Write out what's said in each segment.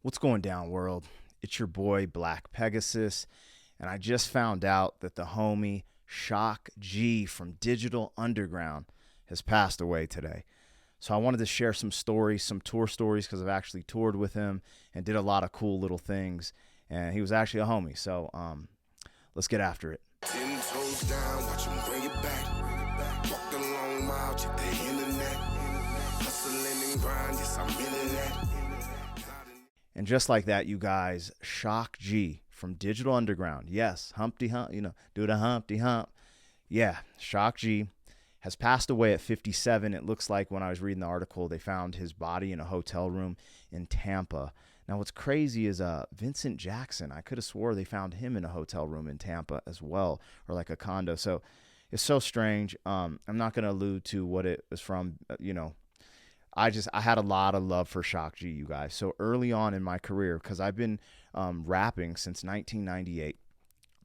What's going down, world? It's your boy, Black Pegasus, and I just found out that the homie Shock G from Digital Underground has passed away today. So I wanted to share some stories, some tour stories, because I've actually toured with him and did a lot of cool little things. And he was actually a homie. So let's get after it. 10 toes down, watch him bring it back. Walk the long mile, check the internet. Hustling and grind, yes, I'm in that. And just like that, you guys, Shock G from Digital Underground. Yes, Humpty Hump, do the Humpty Hump. Yeah, Shock G has passed away at 57. It looks like when I was reading the article, they found his body in a hotel room in Tampa. Now, what's crazy is Vincent Jackson. I could have swore they found him in a hotel room in Tampa as well, or like a condo. So it's so strange. I'm not going to allude to what it was from, I had a lot of love for Shock G, you guys. So early on in my career, because I've been rapping since 1998,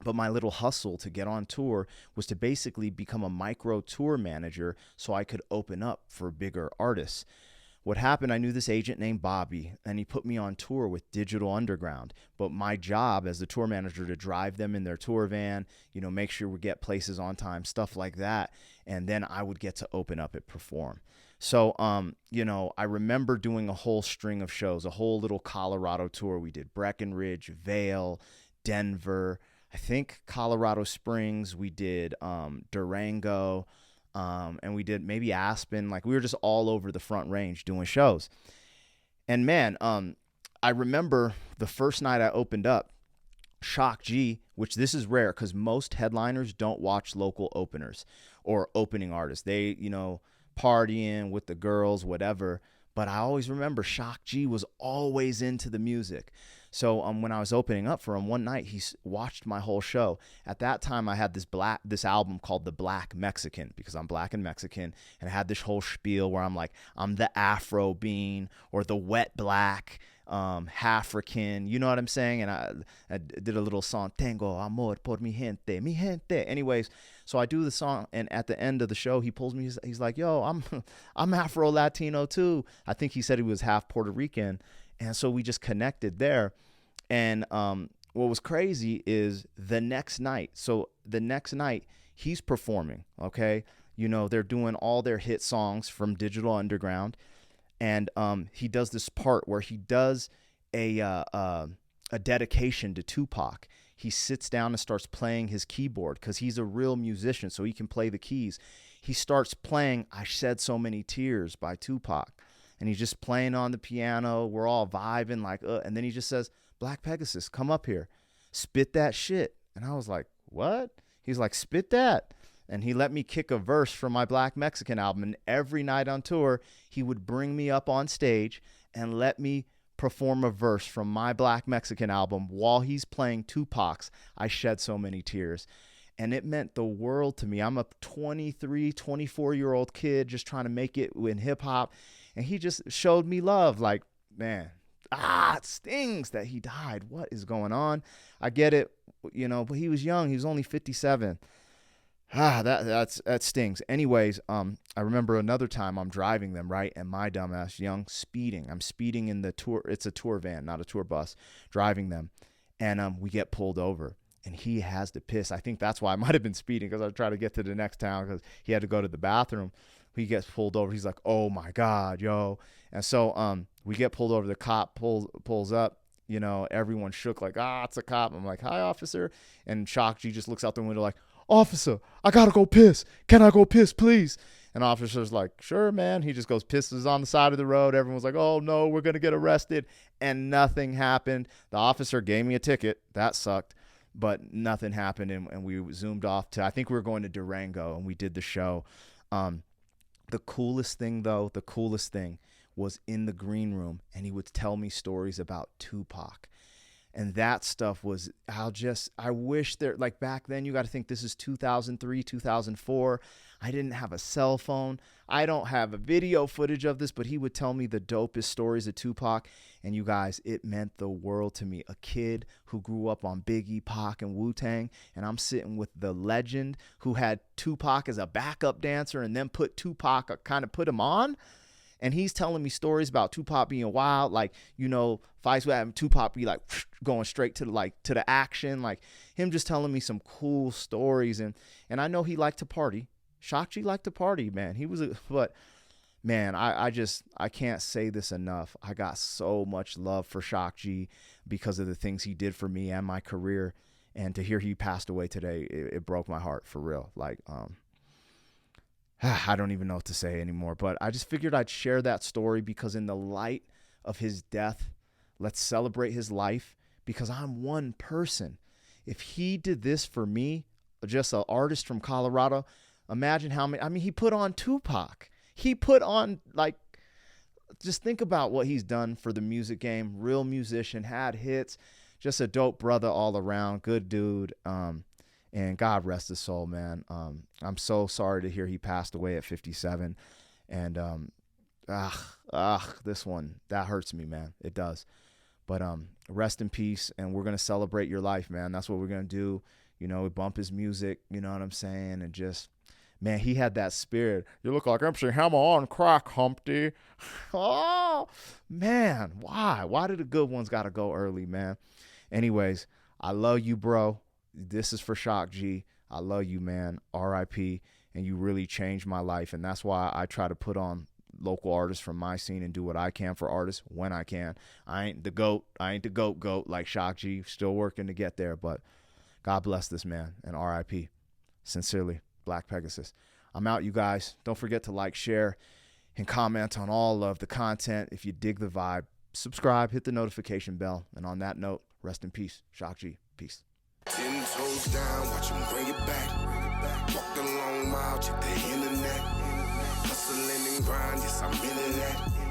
but my little hustle to get on tour was to basically become a micro tour manager so I could open up for bigger artists. What happened, I knew this agent named Bobby, and he put me on tour with Digital Underground. But my job as the tour manager to drive them in their tour van, make sure we get places on time, stuff like that. And then I would get to open up and perform. So, I remember doing a whole string of shows, a whole little Colorado tour. We did Breckenridge, Vail, Denver, I think Colorado Springs. We did Durango, and we did maybe Aspen. Like, we were just all over the Front Range doing shows. And man, I remember the first night I opened up, Shock G, which this is rare because most headliners don't watch local openers or opening artists. They, partying with the girls, whatever. But I always remember Shock G was always into the music. So when I was opening up for him one night, he watched my whole show. At that time, I had this album called The Black Mexican, because I'm black and Mexican, and I had this whole spiel where I'm like, I'm the Afro bean or the wet black African, you know what I'm saying? And I did a little song, Tengo amor por mi gente, mi gente. Anyways, so I do the song, and at the end of the show, he pulls me. He's like, "Yo, I'm Afro Latino too." I think he said he was half Puerto Rican, and so we just connected there. And what was crazy is the next night. So the next night, he's performing. Okay, they're doing all their hit songs from Digital Underground. And he does this part where he does a dedication to Tupac. He sits down and starts playing his keyboard because he's a real musician, so he can play the keys. He starts playing I Shed So Many Tears by Tupac. And he's just playing on the piano. We're all vibing and then he just says, "Black Pegasus, come up here. Spit that shit." And I was like, "What?" He's like, "Spit that." And he let me kick a verse from my Black Mexican album. And every night on tour, he would bring me up on stage and let me perform a verse from my Black Mexican album while he's playing Tupac's I Shed So Many Tears. And it meant the world to me. I'm a 23, 24-year-old kid just trying to make it in hip hop. And he just showed me love. Like, man, it stings that he died. What is going on? I get it, but he was young. He was only 57. That stings. Anyways, I remember another time I'm driving them, right? And my dumbass young speeding. I'm speeding in the tour. It's a tour van, not a tour bus, driving them. And we get pulled over. And he has to piss. I think that's why I might have been speeding, because I was trying to get to the next town because he had to go to the bathroom. He gets pulled over. He's like, "Oh my God, yo." And so we get pulled over. The cop pulls up. Everyone shook like, it's a cop. I'm like, "Hi, officer." And Shock G just looks out the window like, "Officer, I gotta go piss. Can I go piss, please?" And officer's like, "Sure, man." He just goes, pisses on the side of the road. Everyone's like, "Oh no, we're gonna get arrested." And nothing happened. The officer gave me a ticket. That sucked. But nothing happened, and we zoomed off to, I think we were going to Durango, and we did the show. The coolest thing was in the green room, and he would tell me stories about Tupac. And that stuff was, I wish like back then, you got to think this is 2003, 2004. I didn't have a cell phone. I don't have a video footage of this, but he would tell me the dopest stories of Tupac. And you guys, it meant the world to me. A kid who grew up on Biggie, Pac, and Wu-Tang. And I'm sitting with the legend who had Tupac as a backup dancer and then put him on. And he's telling me stories about Tupac being wild, like, fights with him, Tupac be like going straight to the action, like him just telling me some cool stories. And I know he liked to party. Shock G liked to party, man. But man, I can't say this enough. I got so much love for Shock G because of the things he did for me and my career. And to hear he passed away today, it broke my heart for real. Like, I don't even know what to say anymore, but I just figured I'd share that story because in the light of his death, let's celebrate his life, because I'm one person. If he did this for me, just an artist from Colorado, imagine how many, I mean, he put on Tupac. He put on, like, just think about what he's done for the music game. Real musician, had hits, just a dope brother all around, good dude. And God rest his soul, man. I'm so sorry to hear he passed away at 57. And this one, that hurts me, man. It does. But rest in peace, and we're going to celebrate your life, man. That's what we're going to do. We bump his music, you know what I'm saying? And just, man, he had that spirit. You look like MC Hammer on crack, Humpty. Oh, man, why? Why did the good ones got to go early, man? Anyways, I love you, bro. This is for Shock G. I love you, man. R.I.P. And you really changed my life. And that's why I try to put on local artists from my scene and do what I can for artists when I can. I ain't the GOAT. I ain't the GOAT like Shock G. Still working to get there. But God bless this man. And R.I.P. Sincerely, Black Pegasus. I'm out, you guys. Don't forget to like, share, and comment on all of the content. If you dig the vibe, subscribe, hit the notification bell. And on that note, rest in peace. Shock G. Peace. 10 toes down, watch him bring it back. Walk the long mile, check the internet. Hustling and grind, yes, I'm into that.